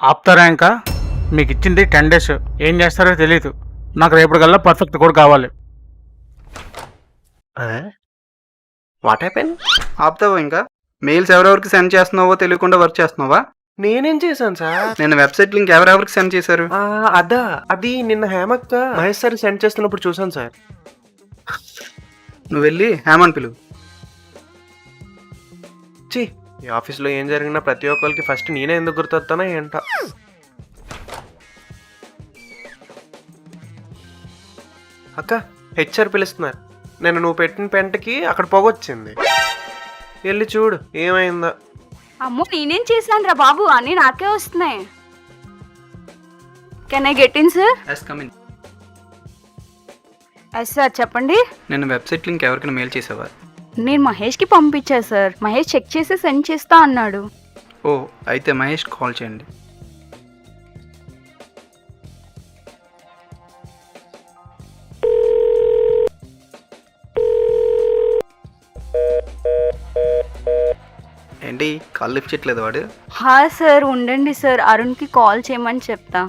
ఆపుతారా ఇంకా? మీకు ఇచ్చింది 10 డేస్. ఏం చేస్తారో తెలియదు. నాకు రేపటికల్లా పర్ఫెక్ట్ కోడ్ కావాలి. What happen? ఆపుతావా ఇంకా? మెయిల్స్ ఎవరెవరికి సెండ్ చేస్తున్నావో తెలియకుండా వర్క్ చేస్తున్నావా? నేనేం చేశాను సార్? నేను వెబ్సైట్ లింక్ ఎవరెవరికి సెండ్ చేశారు? అదా, అది నిన్న హేమక్క మహేష్ సార్ సెండ్ చేస్తున్నప్పుడు చూసాను సార్. నువ్వు వెళ్ళి హేమన్ పిలువు. ఈ ఆఫీస్లో ఏం జరిగినా ప్రతి ఒక్కరికి ఫస్ట్ నేనే ఎందుకు గుర్తొస్తానో ఏంటో. అక్క, హెచ్ఆర్ పిలుస్తున్నారు. నేను నువ్వు పెట్టిన పెంటకి అక్కడ పొగొచ్చింది. వెళ్ళి చూడు ఏమైందో. అమ్మో నేనేం చేశాను రా బాబు, అన్నీ నాకే వస్తున్నాయి. Can I get in sir? Yes come in. Yes sir, చెప్పండి. నేను వెబ్సైట్ లింక్ ఎవరికైనా మెయిల్ చేసావా? నేను మహేష్కి పంపించా సార్. మహేష్ చెక్ చేసి సెండ్ చేస్తా అన్నాడు. ఓ, అయితే మహేష్ కాల్ చేయండి. ఏంటి కాల్ లిఫ్ట్ చేయట్లేదు వాడు? హా సార్, ఉండండి సార్, అరుణ్కి కాల్ చేయమని చెప్తా.